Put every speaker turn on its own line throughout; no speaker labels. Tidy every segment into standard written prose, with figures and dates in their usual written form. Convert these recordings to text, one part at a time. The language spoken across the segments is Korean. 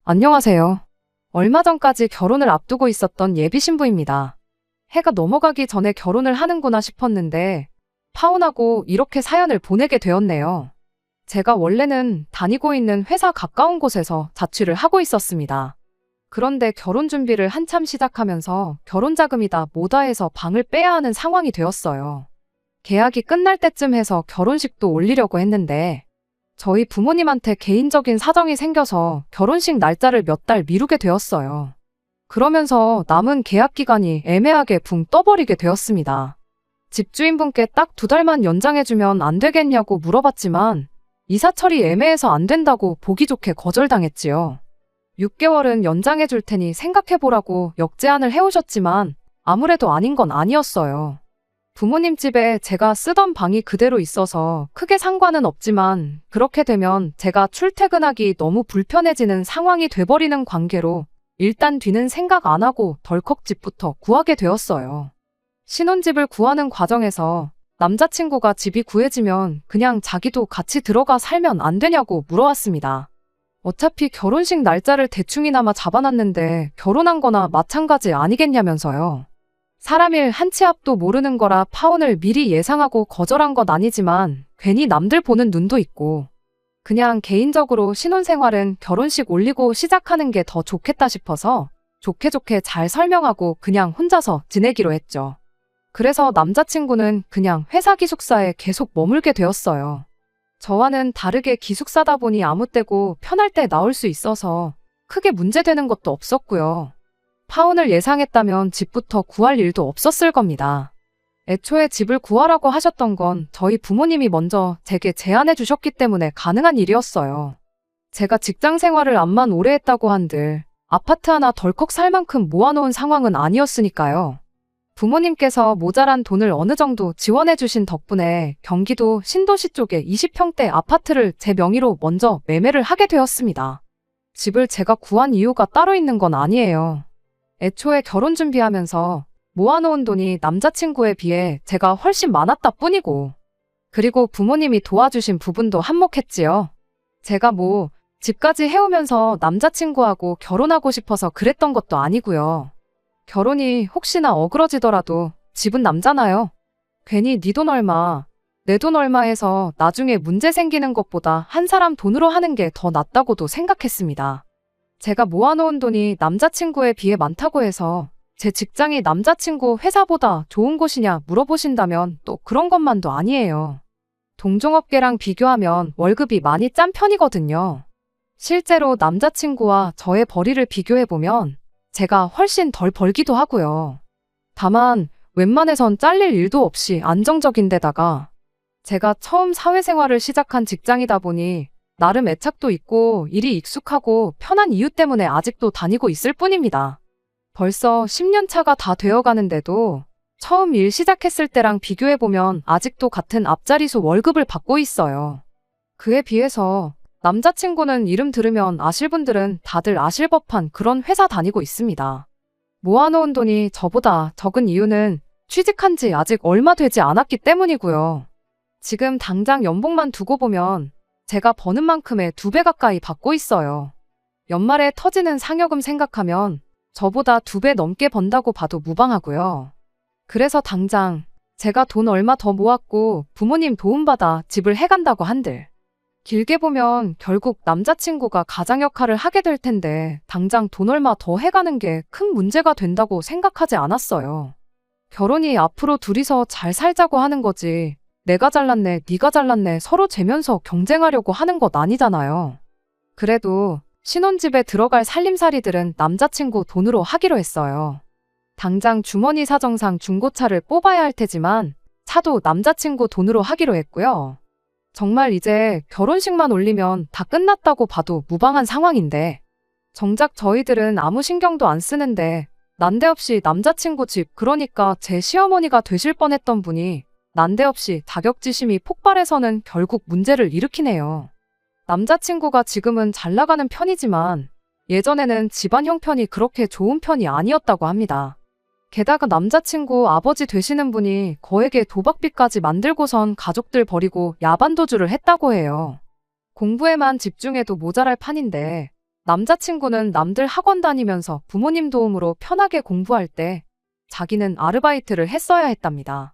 안녕하세요. 얼마 전까지 결혼을 앞두고 있었던 예비 신부입니다. 해가 넘어가기 전에 결혼을 하는구나 싶었는데 파혼하고 이렇게 사연을 보내게 되었네요. 제가 원래는 다니고 있는 회사 가까운 곳에서 자취를 하고 있었습니다. 그런데 결혼 준비를 한참 시작하면서 결혼 자금이 다 모다 해서 방을 빼야 하는 상황이 되었어요. 계약이 끝날 때쯤 해서 결혼식도 올리려고 했는데 저희 부모님한테 개인적인 사정이 생겨서 결혼식 날짜를 몇 달 미루게 되었어요. 그러면서 남은 계약 기간이 애매하게 붕 떠버리게 되었습니다. 집주인분께 딱 2달만 연장해주면 안 되겠냐고 물어봤지만 이사 처리 애매해서 안 된다고 보기 좋게 거절당했지요. 6개월은 연장해줄 테니 생각해보라고 역제안을 해오셨지만 아무래도 아닌 건 아니었어요. 부모님 집에 제가 쓰던 방이 그대로 있어서 크게 상관은 없지만 그렇게 되면 제가 출퇴근하기 너무 불편해지는 상황이 돼버리는 관계로 일단 뒤는 생각 안 하고 덜컥 집부터 구하게 되었어요. 신혼집을 구하는 과정에서 남자친구가 집이 구해지면 그냥 자기도 같이 들어가 살면 안 되냐고 물어왔습니다. 어차피 결혼식 날짜를 대충이나마 잡아놨는데 결혼한 거나 마찬가지 아니겠냐면서요. 사람 일 한 치 앞도 모르는 거라 파혼을 미리 예상하고 거절한 건 아니지만 괜히 남들 보는 눈도 있고 그냥 개인적으로 신혼생활은 결혼식 올리고 시작하는 게 더 좋겠다 싶어서 좋게 잘 설명하고 그냥 혼자서 지내기로 했죠. 그래서 남자친구는 그냥 회사 기숙사에 계속 머물게 되었어요. 저와는 다르게 기숙사다 보니 아무 때고 편할 때 나올 수 있어서 크게 문제되는 것도 없었고요. 파혼을 예상했다면 집부터 구할 일도 없었을 겁니다. 애초에 집을 구하라고 하셨던 건 저희 부모님이 먼저 제게 제안해 주셨기 때문에 가능한 일이었어요. 제가 직장 생활을 암만 오래 했다고 한들 아파트 하나 덜컥 살 만큼 모아놓은 상황은 아니었으니까요. 부모님께서 모자란 돈을 어느 정도 지원해 주신 덕분에 경기도 신도시 쪽에 20평대 아파트를 제 명의로 먼저 매매를 하게 되었습니다. 집을 제가 구한 이유가 따로 있는 건 아니에요. 애초에 결혼 준비하면서 모아놓은 돈이 남자친구에 비해 제가 훨씬 많았다 뿐이고 그리고 부모님이 도와주신 부분도 한몫했지요. 제가 집까지 해오면서 남자친구하고 결혼하고 싶어서 그랬던 것도 아니고요. 결혼이 혹시나 어그러지더라도 집은 남잖아요. 괜히 네 돈 얼마, 내 돈 얼마 해서 나중에 문제 생기는 것보다 한 사람 돈으로 하는 게 더 낫다고도 생각했습니다. 제가 모아놓은 돈이 남자친구에 비해 많다고 해서 제 직장이 남자친구 회사보다 좋은 곳이냐 물어보신다면 또 그런 것만도 아니에요. 동종업계랑 비교하면 월급이 많이 짠 편이거든요. 실제로 남자친구와 저의 벌이를 비교해보면 제가 훨씬 덜 벌기도 하고요. 다만 웬만해선 잘릴 일도 없이 안정적인 데다가 제가 처음 사회생활을 시작한 직장이다 보니 나름 애착도 있고 일이 익숙하고 편한 이유 때문에 아직도 다니고 있을 뿐입니다. 벌써 10년 차가 다 되어가는데도 처음 일 시작했을 때랑 비교해보면 아직도 같은 앞자리수 월급을 받고 있어요. 그에 비해서 남자친구는 이름 들으면 아실 분들은 다들 아실 법한 그런 회사 다니고 있습니다. 모아놓은 돈이 저보다 적은 이유는 취직한 지 아직 얼마 되지 않았기 때문이고요. 지금 당장 연봉만 두고 보면 제가 버는 만큼의 2배 가까이 받고 있어요. 연말에 터지는 상여금 생각하면 저보다 2배 넘게 번다고 봐도 무방하고요. 그래서 당장 제가 돈 얼마 더 모았고 부모님 도움받아 집을 해간다고 한들 길게 보면 결국 남자친구가 가장 역할을 하게 될 텐데 당장 돈 얼마 더 해가는 게 큰 문제가 된다고 생각하지 않았어요. 결혼이 앞으로 둘이서 잘 살자고 하는 거지 내가 잘났네, 네가 잘났네 서로 재면서 경쟁하려고 하는 것 아니잖아요. 그래도 신혼집에 들어갈 살림살이들은 남자친구 돈으로 하기로 했어요. 당장 주머니 사정상 중고차를 뽑아야 할 테지만 차도 남자친구 돈으로 하기로 했고요. 정말 이제 결혼식만 올리면 다 끝났다고 봐도 무방한 상황인데 정작 저희들은 아무 신경도 안 쓰는데 난데없이 남자친구 집 그러니까 제 시어머니가 되실 뻔했던 분이 난데없이 자격지심이 폭발해서는 결국 문제를 일으키네요. 남자친구가 지금은 잘 나가는 편이지만 예전에는 집안 형편이 그렇게 좋은 편이 아니었다고 합니다. 게다가 남자친구 아버지 되시는 분이 거액의 도박빚까지 만들고선 가족들 버리고 야반도주를 했다고 해요. 공부에만 집중해도 모자랄 판인데 남자친구는 남들 학원 다니면서 부모님 도움으로 편하게 공부할 때 자기는 아르바이트를 했어야 했답니다.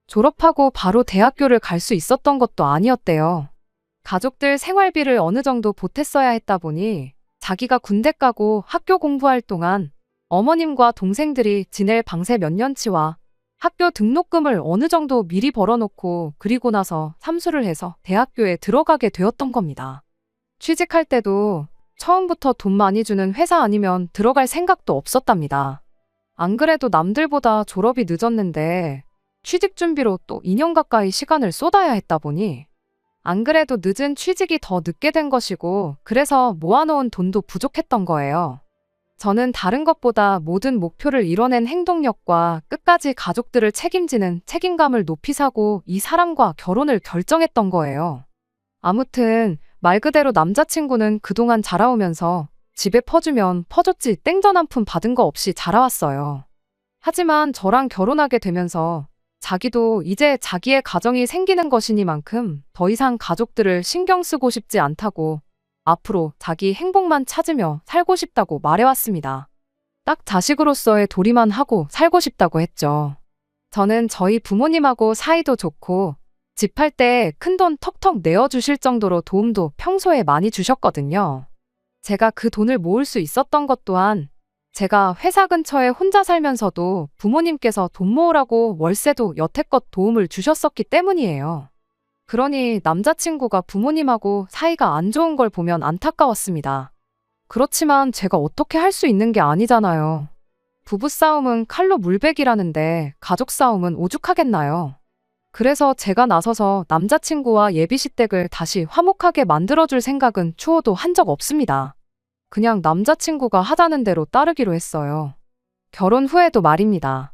졸업하고 바로 대학교를 갈 수 있었던 것도 아니었대요. 가족들 생활비를 어느 정도 보탰어야 했다 보니 자기가 군대 가고 학교 공부할 동안 어머님과 동생들이 지낼 방세 몇 년치와 학교 등록금을 어느 정도 미리 벌어놓고 그리고 나서 삼수를 해서 대학교에 들어가게 되었던 겁니다. 취직할 때도 처음부터 돈 많이 주는 회사 아니면 들어갈 생각도 없었답니다. 안 그래도 남들보다 졸업이 늦었는데 취직 준비로 또 2년 가까이 시간을 쏟아야 했다 보니 안 그래도 늦은 취직이 더 늦게 된 것이고 그래서 모아놓은 돈도 부족했던 거예요. 저는 다른 것보다 모든 목표를 이뤄낸 행동력과 끝까지 가족들을 책임지는 책임감을 높이 사고 이 사람과 결혼을 결정했던 거예요. 아무튼 말 그대로 남자친구는 그동안 자라오면서 집에 퍼주면 퍼줬지 땡전 한 푼 받은 거 없이 자라왔어요. 하지만 저랑 결혼하게 되면서 자기도 이제 자기의 가정이 생기는 것이니만큼 더 이상 가족들을 신경 쓰고 싶지 않다고 앞으로 자기 행복만 찾으며 살고 싶다고 말해왔습니다. 딱 자식으로서의 도리만 하고 살고 싶다고 했죠. 저는 저희 부모님하고 사이도 좋고 집 할 때 큰돈 턱턱 내어주실 정도로 도움도 평소에 많이 주셨거든요. 제가 그 돈을 모을 수 있었던 것 또한 제가 회사 근처에 혼자 살면서도 부모님께서 돈 모으라고 월세도 여태껏 도움을 주셨었기 때문이에요. 그러니 남자친구가 부모님하고 사이가 안 좋은 걸 보면 안타까웠습니다. 그렇지만 제가 어떻게 할 수 있는 게 아니잖아요. 부부싸움은 칼로 물베기라는데 가족 싸움은 오죽하겠나요? 그래서 제가 나서서 남자친구와 예비시댁을 다시 화목하게 만들어줄 생각은 추호도 한 적 없습니다. 그냥 남자친구가 하자는 대로 따르기로 했어요. 결혼 후에도 말입니다.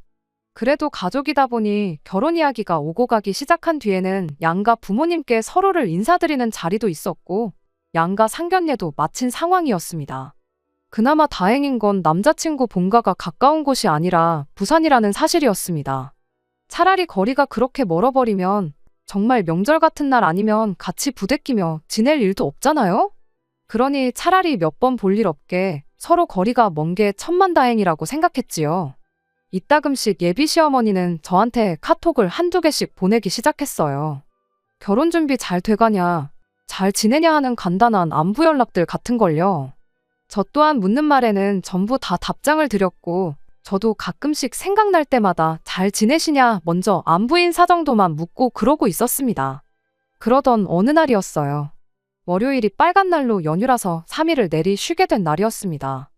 그래도 가족이다 보니 결혼 이야기가 오고 가기 시작한 뒤에는 양가 부모님께 서로를 인사드리는 자리도 있었고 양가 상견례도 마친 상황이었습니다. 그나마 다행인 건 남자친구 본가가 가까운 곳이 아니라 부산이라는 사실이었습니다. 차라리 거리가 그렇게 멀어버리면 정말 명절 같은 날 아니면 같이 부대끼며 지낼 일도 없잖아요? 그러니 차라리 몇 번 볼 일 없게 서로 거리가 먼 게 천만다행이라고 생각했지요. 이따금씩 예비 시어머니는 저한테 카톡을 한두 개씩 보내기 시작했어요. 결혼 준비 잘 돼가냐, 잘 지내냐 하는 간단한 안부 연락들 같은걸요. 저 또한 묻는 말에는 전부 다 답장을 드렸고 저도 가끔씩 생각날 때마다 잘 지내시냐 먼저 안부인 사정도만 묻고 그러고 있었습니다. 그러던 어느 날이었어요. 월요일이 빨간 날로 연휴라서 3일을 내리 쉬게 된 날이었습니다.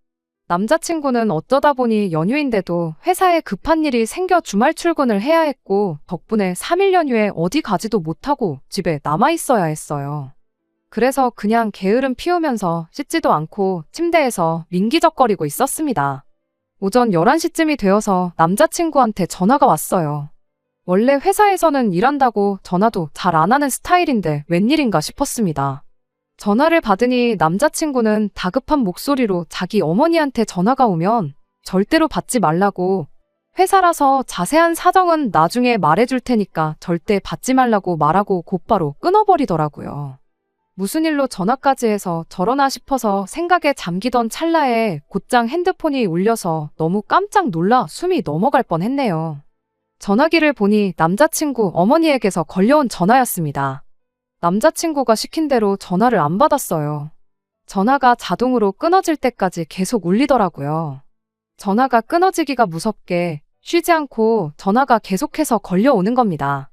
남자친구는 어쩌다 보니 연휴인데도 회사에 급한 일이 생겨 주말 출근을 해야 했고 덕분에 3일 연휴에 어디 가지도 못하고 집에 남아있어야 했어요. 그래서 그냥 게으름 피우면서 씻지도 않고 침대에서 민기적거리고 있었습니다. 오전 11시쯤이 되어서 남자친구한테 전화가 왔어요. 원래 회사에서는 일한다고 전화도 잘 안 하는 스타일인데 웬일인가 싶었습니다. 전화를 받으니 남자친구는 다급한 목소리로 자기 어머니한테 전화가 오면 절대로 받지 말라고, 회사라서 자세한 사정은 나중에 말해줄 테니까 절대 받지 말라고 말하고 곧바로 끊어버리더라고요. 무슨 일로 전화까지 해서 저러나 싶어서 생각에 잠기던 찰나에 곧장 핸드폰이 울려서 너무 깜짝 놀라 숨이 넘어갈 뻔했네요. 전화기를 보니 남자친구 어머니에게서 걸려온 전화였습니다. 남자친구가 시킨 대로 전화를 안 받았어요. 전화가 자동으로 끊어질 때까지 계속 울리더라고요. 전화가 끊어지기가 무섭게 쉬지 않고 전화가 계속해서 걸려오는 겁니다.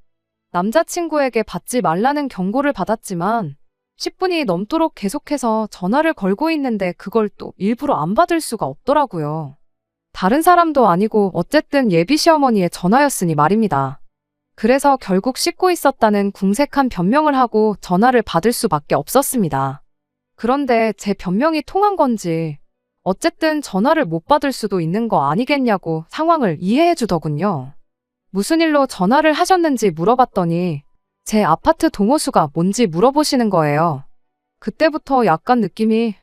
남자친구에게 받지 말라는 경고를 받았지만 10분이 넘도록 계속해서 전화를 걸고 있는데 그걸 또 일부러 안 받을 수가 없더라고요. 다른 사람도 아니고 어쨌든 예비 시어머니의 전화였으니 말입니다. 그래서 결국 씻고 있었다는 궁색한 변명을 하고 전화를 받을 수밖에 없었습니다. 그런데 제 변명이 통한 건지 어쨌든 전화를 못 받을 수도 있는 거 아니겠냐고 상황을 이해해 주더군요. 무슨 일로 전화를 하셨는지 물어봤더니 제 아파트 동호수가 뭔지 물어보시는 거예요. 그때부터 약간 느낌이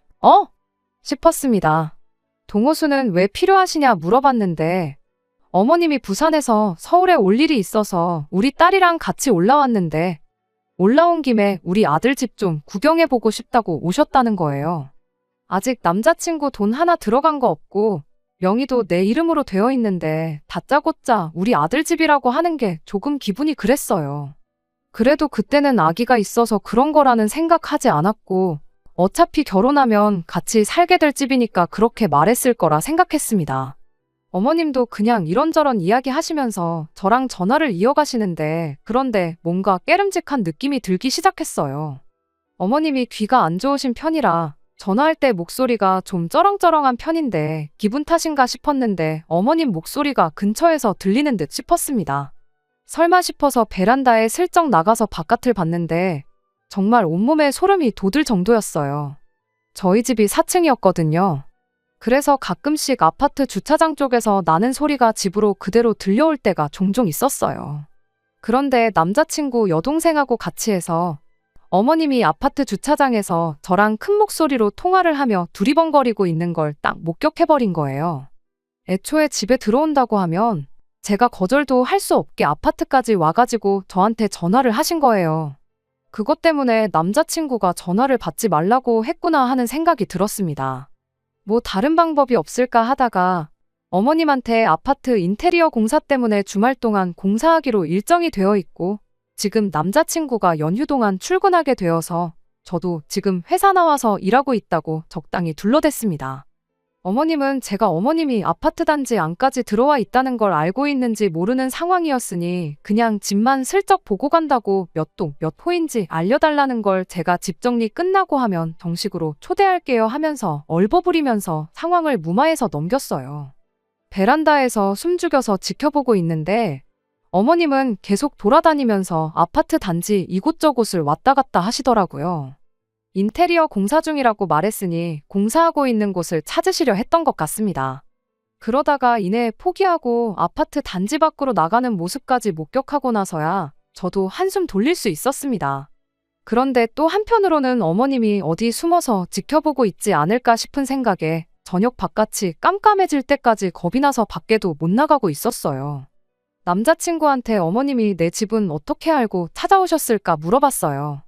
싶었습니다. 동호수는 왜 필요하시냐 물어봤는데 어머님이 부산에서 서울에 올 일이 있어서 우리 딸이랑 같이 올라왔는데 올라온 김에 우리 아들 집 좀 구경해보고 싶다고 오셨다는 거예요. 아직 남자친구 돈 하나 들어간 거 없고 명의도 내 이름으로 되어 있는데 다짜고짜 우리 아들 집이라고 하는 게 조금 기분이 그랬어요. 그래도 그때는 아기가 있어서 그런 거라는 생각하지 않았고 어차피 결혼하면 같이 살게 될 집이니까 그렇게 말했을 거라 생각했습니다. 어머님도 그냥 이런저런 이야기 하시면서 저랑 전화를 이어가시는데 그런데 뭔가 깨름직한 느낌이 들기 시작했어요. 어머님이 귀가 안 좋으신 편이라 전화할 때 목소리가 좀 쩌렁쩌렁한 편인데 기분 탓인가 싶었는데 어머님 목소리가 근처에서 들리는 듯 싶었습니다. 설마 싶어서 베란다에 슬쩍 나가서 바깥을 봤는데 정말 온몸에 소름이 돋을 정도였어요. 저희 집이 4층이었거든요. 그래서 가끔씩 아파트 주차장 쪽에서 나는 소리가 집으로 그대로 들려올 때가 종종 있었어요. 그런데 남자친구 여동생하고 같이 해서 어머님이 아파트 주차장에서 저랑 큰 목소리로 통화를 하며 두리번거리고 있는 걸 딱 목격해버린 거예요. 애초에 집에 들어온다고 하면 제가 거절도 할 수 없게 아파트까지 와가지고 저한테 전화를 하신 거예요. 그것 때문에 남자친구가 전화를 받지 말라고 했구나 하는 생각이 들었습니다. 뭐 다른 방법이 없을까 하다가 어머님한테 아파트 인테리어 공사 때문에 주말 동안 공사하기로 일정이 되어 있고 지금 남자친구가 연휴 동안 출근하게 되어서 저도 지금 회사 나와서 일하고 있다고 적당히 둘러댔습니다. 어머님은 제가 어머님이 아파트 단지 안까지 들어와 있다는 걸 알고 있는지 모르는 상황이었으니 그냥 집만 슬쩍 보고 간다고 몇 동 몇 호인지 알려달라는 걸 제가 집 정리 끝나고 하면 정식으로 초대할게요 하면서 얼버무리면서 상황을 무마해서 넘겼어요. 베란다에서 숨죽여서 지켜보고 있는데 어머님은 계속 돌아다니면서 아파트 단지 이곳저곳을 왔다 갔다 하시더라고요. 인테리어 공사 중이라고 말했으니 공사하고 있는 곳을 찾으시려 했던 것 같습니다. 그러다가 이내 포기하고 아파트 단지 밖으로 나가는 모습까지 목격하고 나서야 저도 한숨 돌릴 수 있었습니다. 그런데 또 한편으로는 어머님이 어디 숨어서 지켜보고 있지 않을까 싶은 생각에 저녁 바깥이 깜깜해질 때까지 겁이 나서 밖에도 못 나가고 있었어요. 남자친구한테 어머님이 내 집은 어떻게 알고 찾아오셨을까 물어봤어요.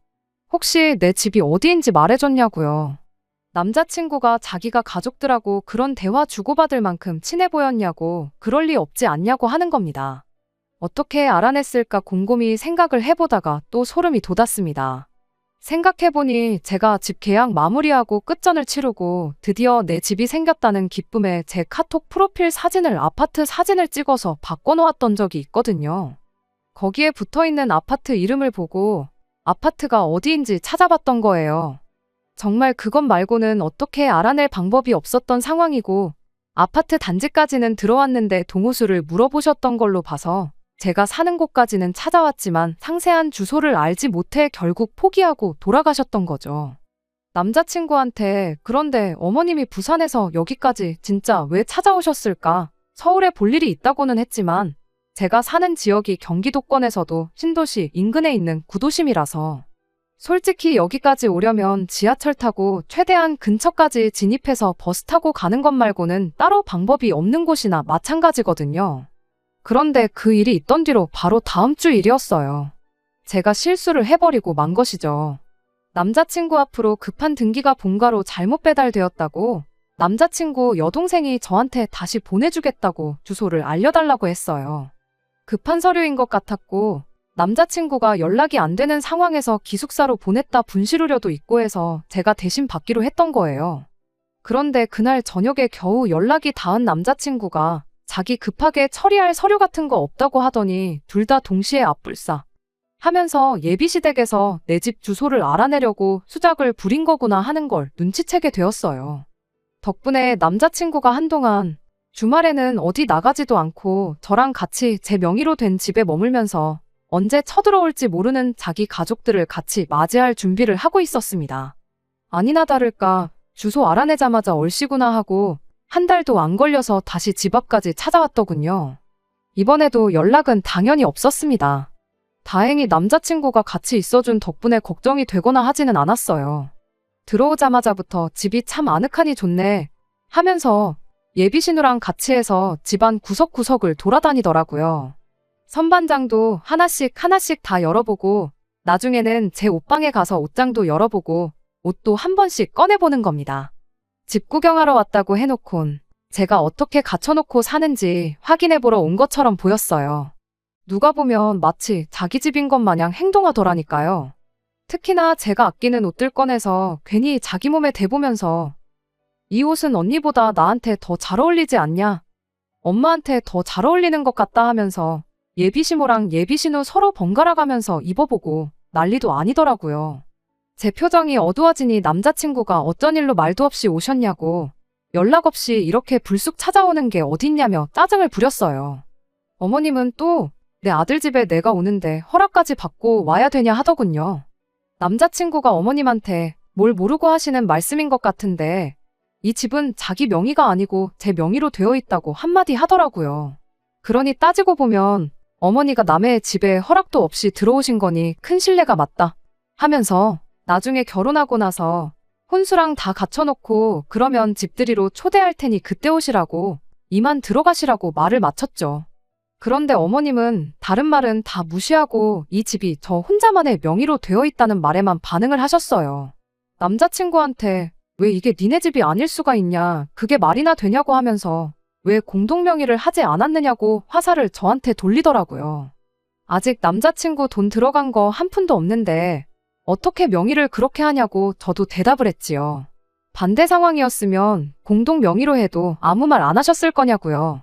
혹시 내 집이 어디인지 말해줬냐고요. 남자친구가 자기가 가족들하고 그런 대화 주고받을 만큼 친해 보였냐고 그럴 리 없지 않냐고 하는 겁니다. 어떻게 알아냈을까 곰곰이 생각을 해보다가 또 소름이 돋았습니다. 생각해보니 제가 집 계약 마무리하고 끝전을 치르고 드디어 내 집이 생겼다는 기쁨에 제 카톡 프로필 사진을 아파트 사진을 찍어서 바꿔놓았던 적이 있거든요. 거기에 붙어있는 아파트 이름을 보고 아파트가 어디인지 찾아봤던 거예요. 정말 그것 말고는 어떻게 알아낼 방법이 없었던 상황이고 아파트 단지까지는 들어왔는데 동호수를 물어보셨던 걸로 봐서 제가 사는 곳까지는 찾아왔지만 상세한 주소를 알지 못해 결국 포기하고 돌아가셨던 거죠. 남자친구한테 그런데 어머님이 부산에서 여기까지 진짜 왜 찾아오셨을까? 서울에 볼 일이 있다고는 했지만 제가 사는 지역이 경기도권에서도 신도시 인근에 있는 구도심이라서 솔직히 여기까지 오려면 지하철 타고 최대한 근처까지 진입해서 버스 타고 가는 것 말고는 따로 방법이 없는 곳이나 마찬가지거든요. 그런데 그 일이 있던 뒤로 바로 다음 주 일이었어요. 제가 실수를 해버리고 만 것이죠. 남자친구 앞으로 급한 등기가 본가로 잘못 배달되었다고 남자친구 여동생이 저한테 다시 보내주겠다고 주소를 알려달라고 했어요. 급한 서류인 것 같았고 남자친구가 연락이 안 되는 상황에서 기숙사로 보냈다 분실 우려도 있고 해서 제가 대신 받기로 했던 거예요. 그런데 그날 저녁에 겨우 연락이 닿은 남자친구가 자기 급하게 처리할 서류 같은 거 없다고 하더니 둘 다 동시에 앞불싸 하면서 예비시댁에서 내 집 주소를 알아내려고 수작을 부린 거구나 하는 걸 눈치채게 되었어요. 덕분에 남자친구가 한동안 주말에는 어디 나가지도 않고 저랑 같이 제 명의로 된 집에 머물면서 언제 쳐들어올지 모르는 자기 가족들을 같이 맞이할 준비를 하고 있었습니다. 아니나 다를까 주소 알아내자마자 얼씨구나 하고 한 달도 안 걸려서 다시 집 앞까지 찾아왔더군요. 이번에도 연락은 당연히 없었습니다. 다행히 남자친구가 같이 있어준 덕분에 걱정이 되거나 하지는 않았어요. 들어오자마자부터 집이 참 아늑하니 좋네 하면서 예비신우랑 같이 해서 집안 구석구석을 돌아다니더라고요. 선반장도 하나씩 다 열어보고 나중에는 제 옷방에 가서 옷장도 열어보고 옷도 한 번씩 꺼내보는 겁니다. 집 구경하러 왔다고 해놓곤 제가 어떻게 갖춰놓고 사는지 확인해보러 온 것처럼 보였어요. 누가 보면 마치 자기 집인 것 마냥 행동하더라니까요. 특히나 제가 아끼는 옷들 꺼내서 괜히 자기 몸에 대보면서 이 옷은 언니보다 나한테 더 잘 어울리지 않냐? 엄마한테 더 잘 어울리는 것 같다 하면서 예비시모랑 예비신우 서로 번갈아 가면서 입어보고 난리도 아니더라고요. 제 표정이 어두워지니 남자친구가 어쩐 일로 말도 없이 오셨냐고 연락 없이 이렇게 불쑥 찾아오는 게 어딨냐며 짜증을 부렸어요. 어머님은 또 내 아들 집에 내가 오는데 허락까지 받고 와야 되냐 하더군요. 남자친구가 어머님한테 뭘 모르고 하시는 말씀인 것 같은데 이 집은 자기 명의가 아니고 제 명의로 되어 있다고 한마디 하더라고요. 그러니 따지고 보면 어머니가 남의 집에 허락도 없이 들어오신 거니 큰 신뢰가 맞다 하면서 나중에 결혼하고 나서 혼수랑 다 갖춰놓고 그러면 집들이로 초대할 테니 그때 오시라고 이만 들어가시라고 말을 마쳤죠. 그런데 어머님은 다른 말은 다 무시하고 이 집이 저 혼자만의 명의로 되어 있다는 말에만 반응을 하셨어요. 남자친구한테 왜 이게 니네 집이 아닐 수가 있냐, 그게 말이나 되냐고 하면서 왜 공동명의를 하지 않았느냐고 화살을 저한테 돌리더라고요. 아직 남자친구 돈 들어간 거 한 푼도 없는데 어떻게 명의를 그렇게 하냐고 저도 대답을 했지요. 반대 상황이었으면 공동명의로 해도 아무 말 안 하셨을 거냐고요.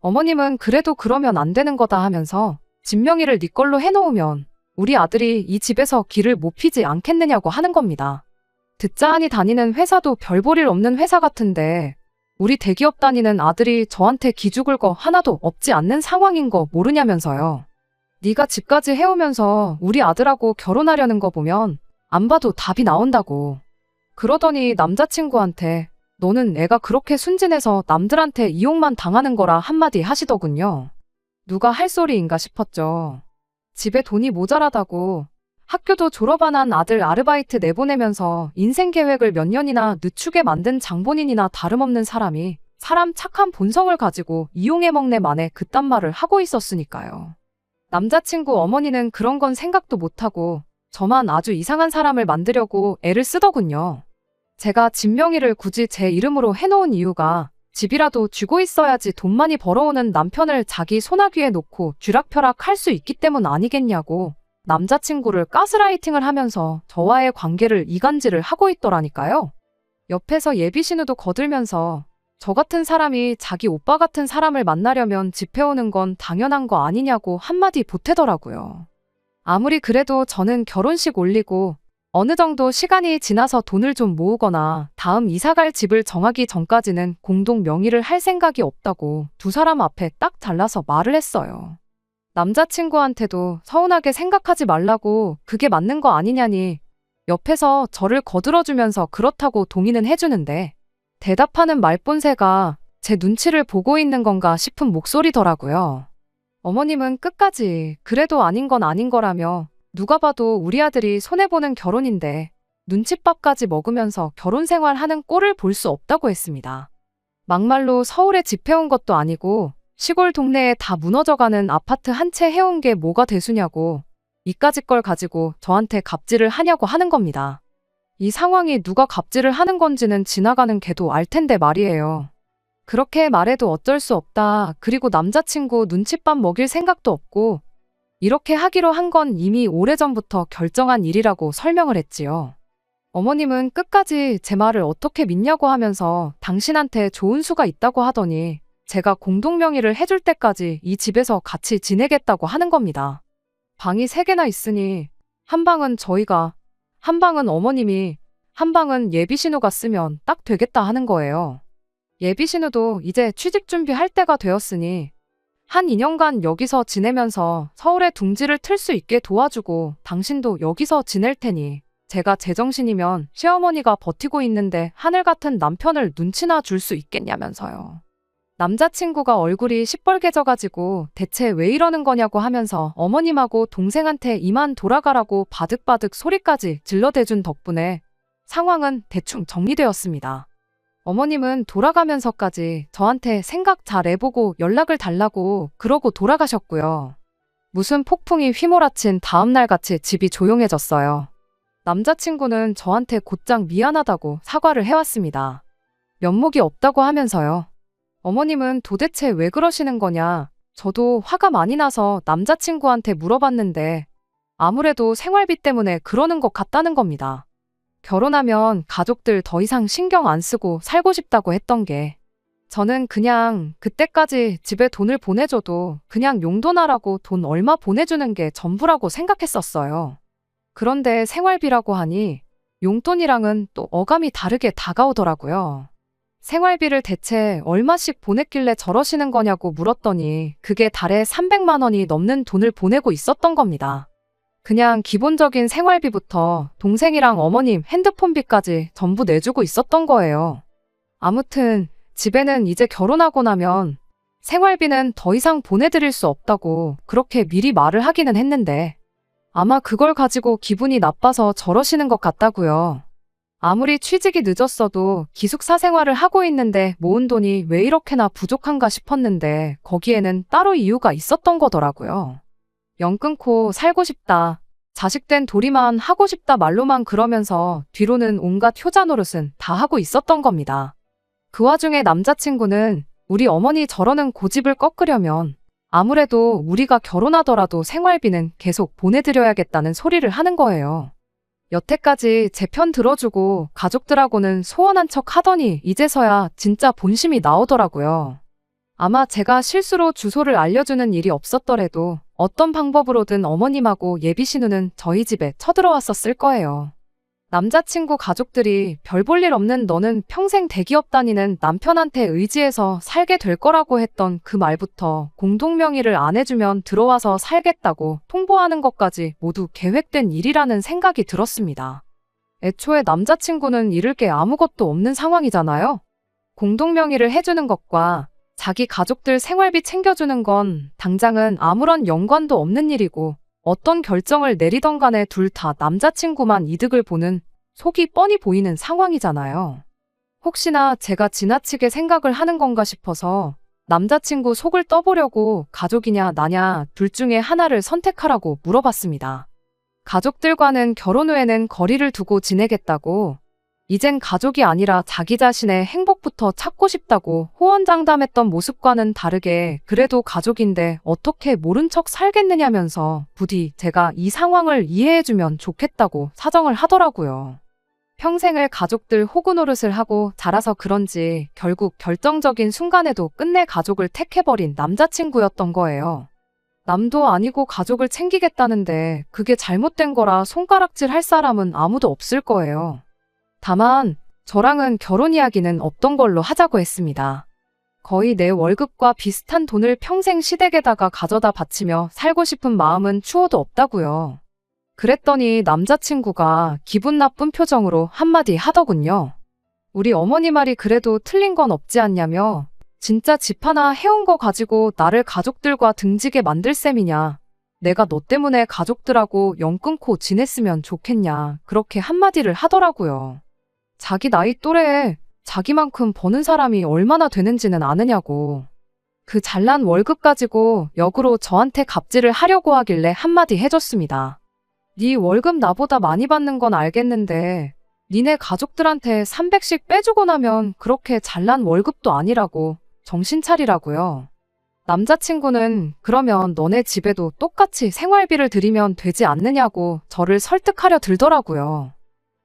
어머님은 그래도 그러면 안 되는 거다 하면서 집 명의를 네 걸로 해놓으면 우리 아들이 이 집에서 길을 못 피지 않겠느냐고 하는 겁니다. 듣자 하니 다니는 회사도 별 볼 일 없는 회사 같은데 우리 대기업 다니는 아들이 저한테 기죽을 거 하나도 없지 않는 상황인 거 모르냐면서요. 네가 집까지 해오면서 우리 아들하고 결혼하려는 거 보면 안 봐도 답이 나온다고. 그러더니 남자친구한테 너는 애가 그렇게 순진해서 남들한테 이용만 당하는 거라 한마디 하시더군요. 누가 할 소리인가 싶었죠. 집에 돈이 모자라다고 학교도 졸업 안 한 아들 아르바이트 내보내면서 인생 계획을 몇 년이나 늦추게 만든 장본인이나 다름없는 사람이 사람 착한 본성을 가지고 이용해 먹네 만에 그딴 말을 하고 있었으니까요. 남자친구 어머니는 그런 건 생각도 못하고 저만 아주 이상한 사람을 만들려고 애를 쓰더군요. 제가 집 명의를 굳이 제 이름으로 해놓은 이유가 집이라도 쥐고 있어야지 돈 많이 벌어오는 남편을 자기 소나귀에 놓고 쥐락펴락 할 수 있기 때문 아니겠냐고 남자친구를 가스라이팅을 하면서 저와의 관계를 이간질을 하고 있더라니까요. 옆에서 예비신우도 거들면서 저 같은 사람이 자기 오빠 같은 사람을 만나려면 집해오는 건 당연한 거 아니냐고 한마디 보태더라고요. 아무리 그래도 저는 결혼식 올리고 어느 정도 시간이 지나서 돈을 좀 모으거나 다음 이사갈 집을 정하기 전까지는 공동 명의를 할 생각이 없다고 두 사람 앞에 딱 잘라서 말을 했어요. 남자친구한테도 서운하게 생각하지 말라고 그게 맞는 거 아니냐니 옆에서 저를 거들어주면서 그렇다고 동의는 해주는데 대답하는 말본새가 제 눈치를 보고 있는 건가 싶은 목소리더라고요. 어머님은 끝까지 그래도 아닌 건 아닌 거라며 누가 봐도 우리 아들이 손해보는 결혼인데 눈칫밥까지 먹으면서 결혼 생활하는 꼴을 볼 수 없다고 했습니다. 막말로 서울에 집해온 것도 아니고 시골 동네에 다 무너져가는 아파트 한 채 해온 게 뭐가 대수냐고 이까짓 걸 가지고 저한테 갑질을 하냐고 하는 겁니다. 이 상황이 누가 갑질을 하는 건지는 지나가는 개도 알 텐데 말이에요. 그렇게 말해도 어쩔 수 없다. 그리고 남자친구 눈칫밥 먹일 생각도 없고 이렇게 하기로 한 건 이미 오래전부터 결정한 일이라고 설명을 했지요. 어머님은 끝까지 제 말을 어떻게 믿냐고 하면서 당신한테 좋은 수가 있다고 하더니 제가 공동명의를 해줄 때까지 이 집에서 같이 지내겠다고 하는 겁니다. 방이 3개나 있으니 한 방은 저희가, 한 방은 어머님이, 한 방은 예비신우가 쓰면 딱 되겠다 하는 거예요. 예비신우도 이제 취직 준비할 때가 되었으니 한 2년간 여기서 지내면서 서울에 둥지를 틀 수 있게 도와주고 당신도 여기서 지낼 테니 제가 제정신이면 시어머니가 버티고 있는데 하늘 같은 남편을 눈치나 줄 수 있겠냐면서요. 남자친구가 얼굴이 시뻘개져가지고 대체 왜 이러는 거냐고 하면서 어머님하고 동생한테 이만 돌아가라고 바득바득 소리까지 질러대준 덕분에 상황은 대충 정리되었습니다. 어머님은 돌아가면서까지 저한테 생각 잘 해보고 연락을 달라고 그러고 돌아가셨고요. 무슨 폭풍이 휘몰아친 다음날같이 집이 조용해졌어요. 남자친구는 저한테 곧장 미안하다고 사과를 해왔습니다. 면목이 없다고 하면서요. 어머님은 도대체 왜 그러시는 거냐? 저도 화가 많이 나서 남자친구한테 물어봤는데 아무래도 생활비 때문에 그러는 것 같다는 겁니다. 결혼하면 가족들 더 이상 신경 안 쓰고 살고 싶다고 했던 게 저는 그냥 그때까지 집에 돈을 보내줘도 그냥 용돈하라고 돈 얼마 보내주는 게 전부라고 생각했었어요. 그런데 생활비라고 하니 용돈이랑은 또 어감이 다르게 다가오더라고요. 생활비를 대체 얼마씩 보냈길래 저러시는 거냐고 물었더니 그게 달에 300만 원이 넘는 돈을 보내고 있었던 겁니다. 그냥 기본적인 생활비부터 동생이랑 어머님 핸드폰비까지 전부 내주고 있었던 거예요. 아무튼 집에는 이제 결혼하고 나면 생활비는 더 이상 보내드릴 수 없다고 그렇게 미리 말을 하기는 했는데 아마 그걸 가지고 기분이 나빠서 저러시는 것 같다고요. 아무리 취직이 늦었어도 기숙사 생활을 하고 있는데 모은 돈이 왜 이렇게나 부족한가 싶었는데 거기에는 따로 이유가 있었던 거더라고요. 연 끊고 살고 싶다. 자식된 도리만 하고 싶다 말로만 그러면서 뒤로는 온갖 효자 노릇은 다 하고 있었던 겁니다. 그 와중에 남자친구는 우리 어머니 저러는 고집을 꺾으려면 아무래도 우리가 결혼하더라도 생활비는 계속 보내드려야겠다는 소리를 하는 거예요. 여태까지 제 편 들어주고 가족들하고는 소원한 척 하더니 이제서야 진짜 본심이 나오더라고요. 아마 제가 실수로 주소를 알려주는 일이 없었더라도 어떤 방법으로든 어머님하고 예비 신우는 저희 집에 쳐들어왔었을 거예요. 남자친구 가족들이 별 볼 일 없는 너는 평생 대기업 다니는 남편한테 의지해서 살게 될 거라고 했던 그 말부터 공동명의를 안 해주면 들어와서 살겠다고 통보하는 것까지 모두 계획된 일이라는 생각이 들었습니다. 애초에 남자친구는 잃을 게 아무것도 없는 상황이잖아요. 공동명의를 해주는 것과 자기 가족들 생활비 챙겨주는 건 당장은 아무런 연관도 없는 일이고 어떤 결정을 내리던 간에 둘 다 남자친구만 이득을 보는 속이 뻔히 보이는 상황이잖아요. 혹시나 제가 지나치게 생각을 하는 건가 싶어서 남자친구 속을 떠보려고 가족이냐 나냐 둘 중에 하나를 선택하라고 물어봤습니다. 가족들과는 결혼 후에는 거리를 두고 지내겠다고 이젠 가족이 아니라 자기 자신의 행복부터 찾고 싶다고 호언장담했던 모습과는 다르게 그래도 가족인데 어떻게 모른 척 살겠느냐면서 부디 제가 이 상황을 이해해주면 좋겠다고 사정을 하더라고요. 평생을 가족들 호구 노릇을 하고 자라서 그런지 결국 결정적인 순간에도 끝내 가족을 택해버린 남자친구였던 거예요. 남도 아니고 가족을 챙기겠다는데 그게 잘못된 거라 손가락질 할 사람은 아무도 없을 거예요. 다만 저랑은 결혼 이야기는 없던 걸로 하자고 했습니다. 거의 내 월급과 비슷한 돈을 평생 시댁에다가 가져다 바치며 살고 싶은 마음은 추호도 없다고요. 그랬더니 남자친구가 기분 나쁜 표정으로 한마디 하더군요. 우리 어머니 말이 그래도 틀린 건 없지 않냐며 진짜 집 하나 해온 거 가지고 나를 가족들과 등지게 만들 셈이냐. 내가 너 때문에 가족들하고 연 끊고 지냈으면 좋겠냐. 그렇게 한마디를 하더라고요. 자기 나이 또래에 자기만큼 버는 사람이 얼마나 되는지는 아느냐고. 그 잘난 월급 가지고 역으로 저한테 갑질을 하려고 하길래 한마디 해줬습니다. 네 월급 나보다 많이 받는 건 알겠는데 니네 가족들한테 300씩 빼주고 나면 그렇게 잘난 월급도 아니라고 정신 차리라고요. 남자친구는 그러면 너네 집에도 똑같이 생활비를 들이면 되지 않느냐고 저를 설득하려 들더라고요.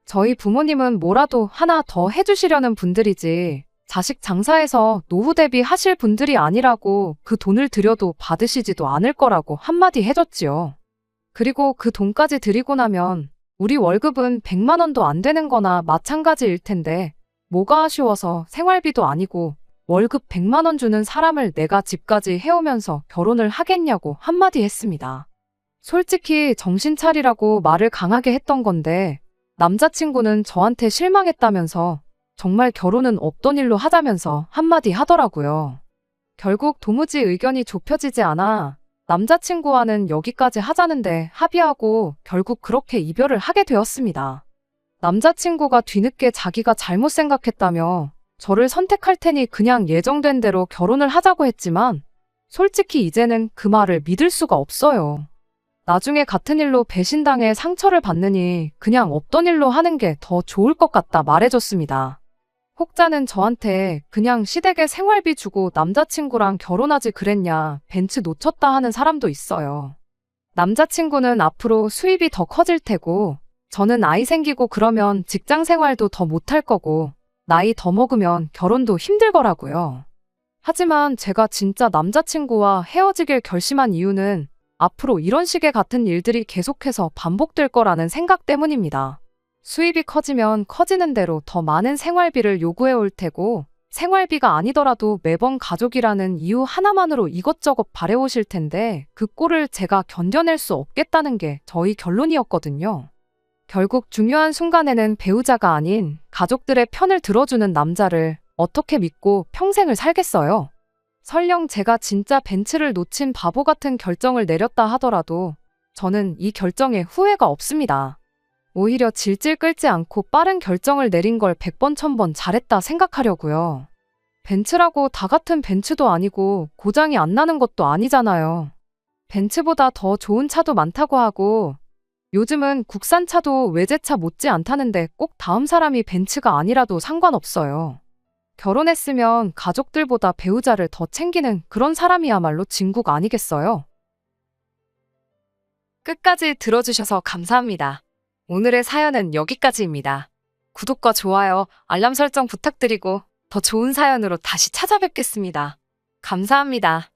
저희 부모님은 뭐라도 하나 더 해주시려는 분들이지 자식 장사해서 노후 대비 하실 분들이 아니라고 그 돈을 들여도 받으시지도 않을 거라고 한마디 해줬지요. 그리고 그 돈까지 드리고 나면 우리 월급은 100만 원도 안 되는 거나 마찬가지일 텐데 뭐가 아쉬워서 생활비도 아니고 월급 100만 원 주는 사람을 내가 집까지 해오면서 결혼을 하겠냐고 한마디 했습니다. 솔직히 정신 차리라고 말을 강하게 했던 건데 남자친구는 저한테 실망했다면서 정말 결혼은 없던 일로 하자면서 한마디 하더라고요. 결국 도무지 의견이 좁혀지지 않아 남자친구와는 여기까지 하자는데 합의하고 결국 그렇게 이별을 하게 되었습니다. 남자친구가 뒤늦게 자기가 잘못 생각했다며 저를 선택할 테니 그냥 예정된 대로 결혼을 하자고 했지만 솔직히 이제는 그 말을 믿을 수가 없어요. 나중에 같은 일로 배신당해 상처를 받느니 그냥 없던 일로 하는 게 더 좋을 것 같다 말해줬습니다. 혹자는 저한테 그냥 시댁에 생활비 주고 남자친구랑 결혼하지 그랬냐, 벤츠 놓쳤다 하는 사람도 있어요. 남자친구는 앞으로 수입이 더 커질 테고, 저는 아이 생기고 그러면 직장 생활도 더 못할 거고, 나이 더 먹으면 결혼도 힘들 거라고요. 하지만 제가 진짜 남자친구와 헤어지길 결심한 이유는 앞으로 이런 식의 같은 일들이 계속해서 반복될 거라는 생각 때문입니다. 수입이 커지면 커지는 대로 더 많은 생활비를 요구해 올 테고, 생활비가 아니더라도 매번 가족이라는 이유 하나만으로 이것저것 바래 오실 텐데, 그 꼴을 제가 견뎌낼 수 없겠다는 게 저희 결론이었거든요. 결국 중요한 순간에는 배우자가 아닌 가족들의 편을 들어주는 남자를 어떻게 믿고 평생을 살겠어요? 설령 제가 진짜 벤츠를 놓친 바보 같은 결정을 내렸다 하더라도 저는 이 결정에 후회가 없습니다. 오히려 질질 끌지 않고 빠른 결정을 내린 걸 100번 1000번 잘했다 생각하려고요. 벤츠라고 다 같은 벤츠도 아니고 고장이 안 나는 것도 아니잖아요. 벤츠보다 더 좋은 차도 많다고 하고 요즘은 국산차도 외제차 못지 않다는데 꼭 다음 사람이 벤츠가 아니라도 상관없어요. 결혼했으면 가족들보다 배우자를 더 챙기는 그런 사람이야말로 진국 아니겠어요? 끝까지 들어주셔서 감사합니다. 오늘의 사연은 여기까지입니다. 구독과 좋아요, 알람 설정 부탁드리고 더 좋은 사연으로 다시 찾아뵙겠습니다. 감사합니다.